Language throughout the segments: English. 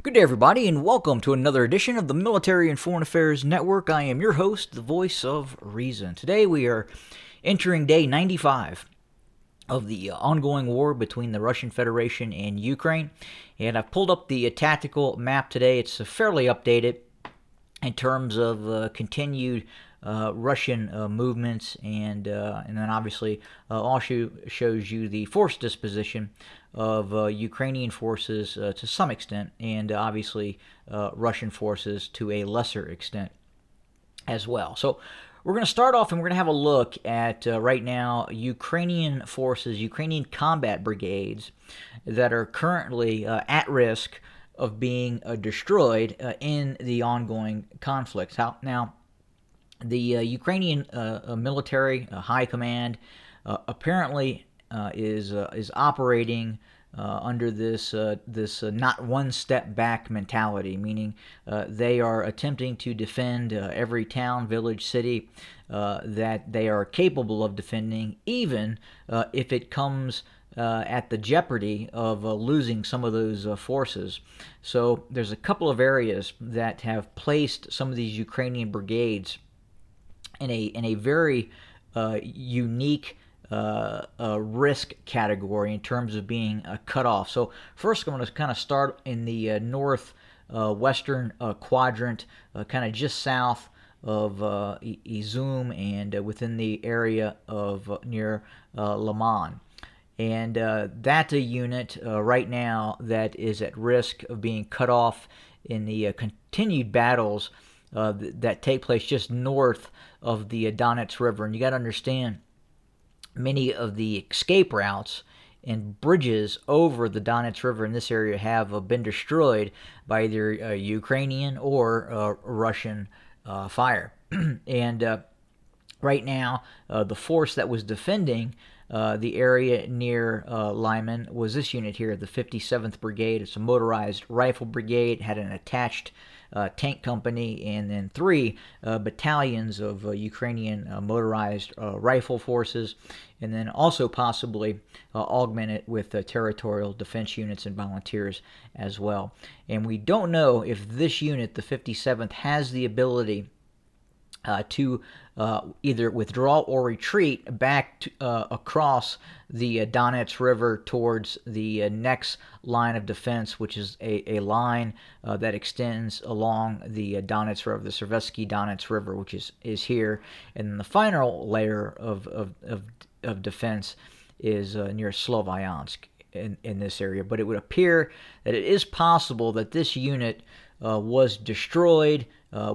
Good day, everybody, and welcome to another edition of the Military and Foreign Affairs Network. I am your host, the voice of reason. Today we are entering day 95 of the ongoing war between the Russian Federation and Ukraine. And I've pulled up the tactical map today. It's fairly updated in terms of continued Russian movements, and then obviously also shows you the force disposition of Ukrainian forces to some extent, and obviously Russian forces to a lesser extent as well. So we're going to start off and we're going to have a look at right now Ukrainian forces, Ukrainian combat brigades that are currently at risk of being destroyed in the ongoing conflict. Now, the Ukrainian military high command apparently is operating under this not one step back mentality, meaning they are attempting to defend every town, village, city that they are capable of defending, even if it comes at the jeopardy of losing some of those forces. So there's a couple of areas that have placed some of these Ukrainian brigades in a very unique risk category in terms of being cut off. So first, I'm going to kind of start in the north western quadrant, kind of just south of Izum and within the area of near Lyman. And that's a unit right now that is at risk of being cut off in the continued battles that take place just north of the Donetsk River. And you got to understand, many of the escape routes and bridges over the Donetsk River in this area have been destroyed by either Ukrainian or Russian fire. And right now, the force that was defending the area near Lyman was this unit here, the 57th Brigade. It's a motorized rifle brigade, had an attached tank company, and then 3 battalions of Ukrainian motorized rifle forces, and then also possibly augmented with territorial defense units and volunteers as well. And we don't know if this unit, the 57th, has the ability to either withdraw or retreat back across the Donetsk River towards the next line of defense, which is a line that extends along the Donetsk River, the Severodonetsk River, which is here. And then the final layer of defense is near Sloviansk in this area. But it would appear that it is possible that this unit was destroyed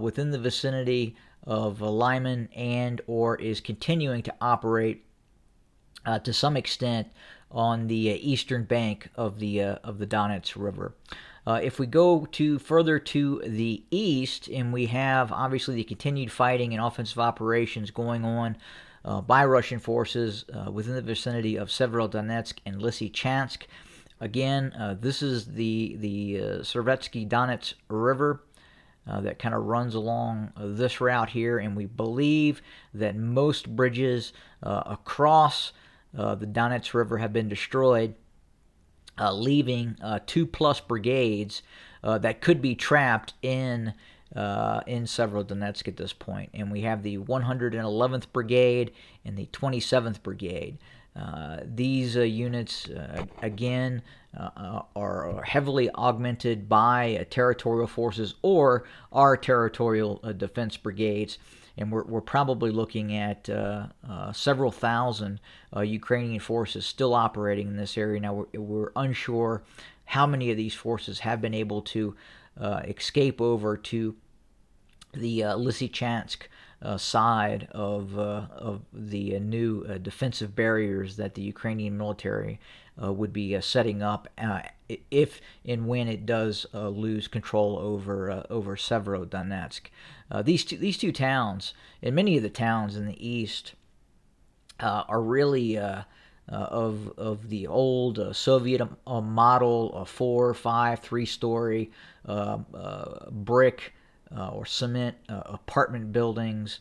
within the vicinity of Lyman and or is continuing to operate to some extent on the eastern bank of the Donetsk River. If we go further to the east, and we have obviously the continued fighting and offensive operations going on by Russian forces within the vicinity of Severodonetsk and Lysychansk. Again, this is the Severodonetsk River that kind of runs along this route here, and we believe that most bridges across the Donetsk River have been destroyed, leaving 2+ brigades that could be trapped in Severodonetsk at this point. And we have the 111th Brigade and the 27th Brigade. These units, again, are heavily augmented by territorial forces or our territorial defense brigades, and we're probably looking at several thousand Ukrainian forces still operating in this area. Now, we're unsure how many of these forces have been able to escape over to the Lysychansk side of the new defensive barriers that the Ukrainian military would be setting up if and when it does lose control over Severodonetsk. These two towns, and many of the towns in the east, are really of the old Soviet model, 4, 5, 3-story brick or cement apartment buildings.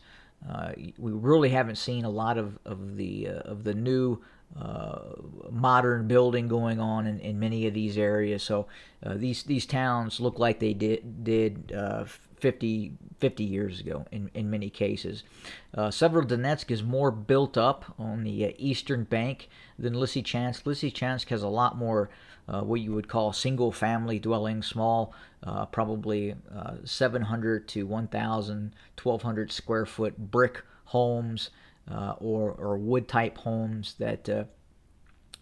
We really haven't seen a lot of the new modern building going on in many of these areas. So these towns look like they did 50 years ago in many cases. Severodonetsk is more built up on the eastern bank than Lysychansk. Lysychansk has a lot more what you would call single-family dwellings, small, probably 700 to 1,000, 1,200 square foot brick homes or wood-type homes that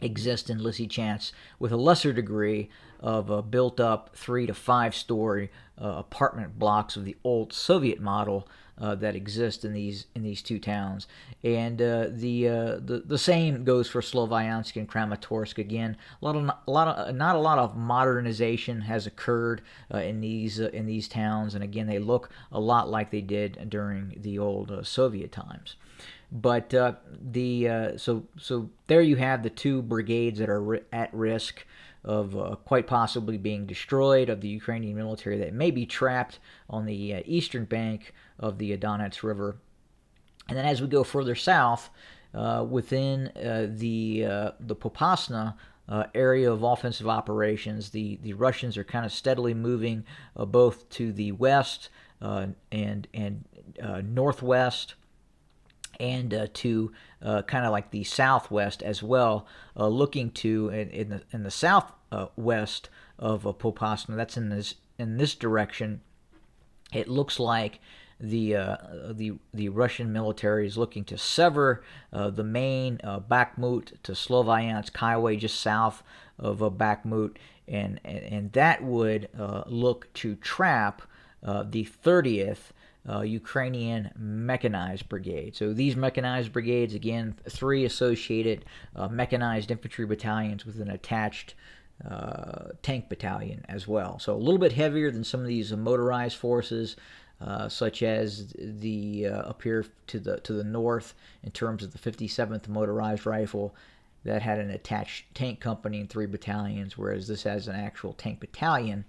exist in Lysychansk, with a lesser degree of built-up 3 to 5-story apartment blocks of the old Soviet model that exist in these two towns. And the same goes for Sloviansk and Kramatorsk. Again, not a lot of modernization has occurred in these towns, and again, they look a lot like they did during the old Soviet times. But so there you have the two brigades that are at risk of quite possibly being destroyed, of the Ukrainian military that may be trapped on the eastern bank of the Donetsk River. And then as we go further south, within the Popasna area of offensive operations, the Russians are kind of steadily moving both to the west and northwest, and to kind of like the southwest as well, looking to in the southwest of Popasna. That's in this direction. It looks like the Russian military is looking to sever the main Bakhmut to Sloviansk highway just south of Bakhmut, and that would look to trap the 30th Ukrainian Mechanized Brigade. So these mechanized brigades, again, 3 associated mechanized infantry battalions with an attached tank battalion as well. So a little bit heavier than some of these motorized forces, such as the up here to the north in terms of the 57th Motorized Rifle that had an attached tank company and 3 battalions, whereas this has an actual tank battalion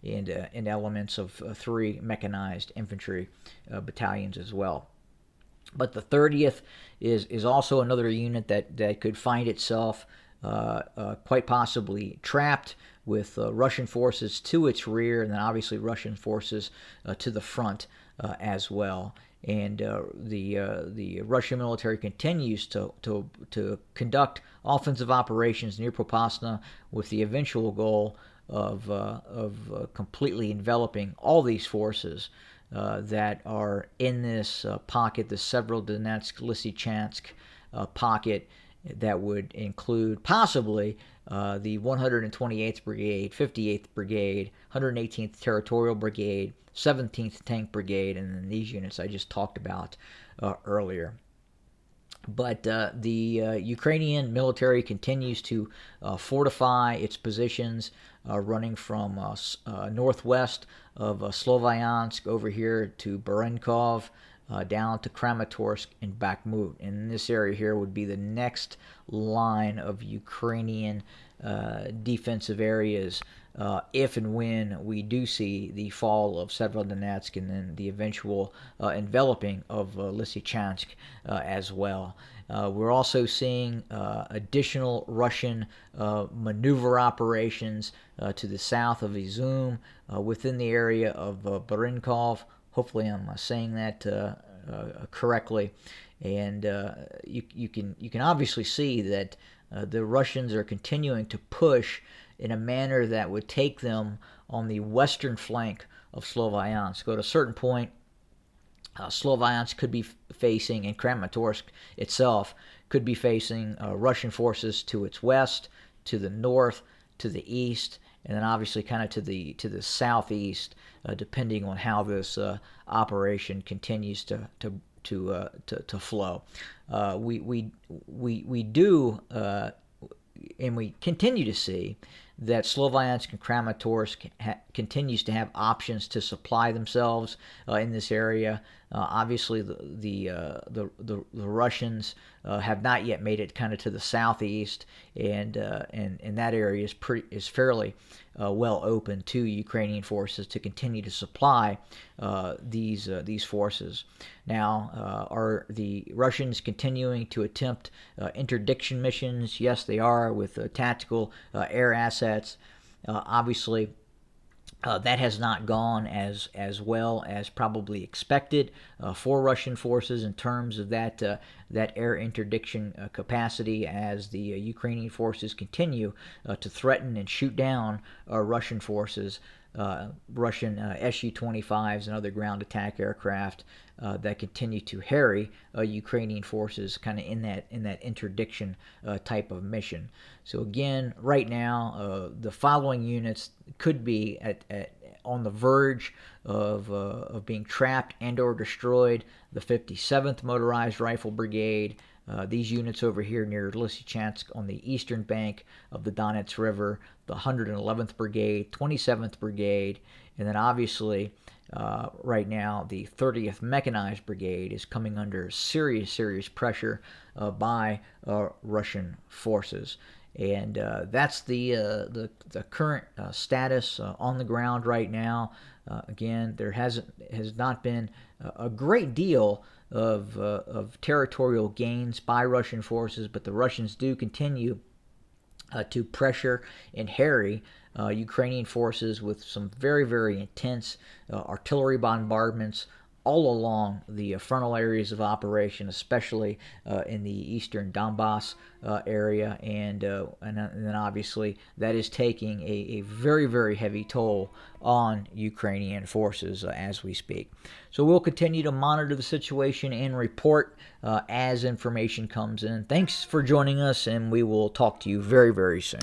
and elements of 3 mechanized infantry battalions as well. But the 30th is also another unit that could find itself quite possibly trapped with Russian forces to its rear, and then obviously Russian forces to the front as well. And the Russian military continues to conduct offensive operations near Popasna with the eventual goal of completely enveloping all these forces that are in this pocket, the Severodonetsk, Lysychansk pocket, that would include possibly the 128th Brigade, 58th Brigade, 118th Territorial Brigade, 17th Tank Brigade, and then these units I just talked about earlier. But the Ukrainian military continues to fortify its positions, running from northwest of Sloviansk over here to Berenkov, down to Kramatorsk and Bakhmut. And this area here would be the next line of Ukrainian defensive areas if and when we do see the fall of Severodonetsk and then the eventual enveloping of Lysychansk as well. We're also seeing additional Russian maneuver operations to the south of Izum, within the area of Berenkov. Hopefully, I'm saying that correctly. And you can obviously see that the Russians are continuing to push in a manner that would take them on the western flank of Sloviansk. So at a certain point, Sloviansk could be facing, and Kramatorsk itself could be facing Russian forces to its west, to the north, to the east, and then obviously kind of to the southeast, depending on how this operation continues to flow. We do and we continue to see that Sloviansk and Kramatorsk continues to have options to supply themselves in this area. Obviously, the Russians have not yet made it kind of to the southeast, and that area is fairly well open to Ukrainian forces to continue to supply these forces. Now, are the Russians continuing to attempt interdiction missions? Yes, they are, with tactical air assets. Obviously, that has not gone as well as probably expected for Russian forces in terms of that air interdiction capacity, as the Ukrainian forces continue to threaten and shoot down Russian forces, Russian Su-25s and other ground attack aircraft that continue to harry Ukrainian forces kind of in that interdiction type of mission. So again, right now, the following units could be on the verge of being trapped and or destroyed: the 57th Motorized Rifle Brigade. These units over here near Lysychansk on the eastern bank of the Donetsk River, the 111th Brigade, 27th Brigade, and then obviously right now the 30th Mechanized Brigade is coming under serious pressure by Russian forces. And that's the current status on the ground right now. Again, there has not been a great deal of territorial gains by Russian forces, but the Russians do continue to pressure and harry Ukrainian forces with some very intense artillery bombardments all along the frontal areas of operation, especially in the eastern Donbass area, and then obviously that is taking a very heavy toll on Ukrainian forces as we speak. So we'll continue to monitor the situation and report as information comes in. Thanks for joining us, and we will talk to you very soon.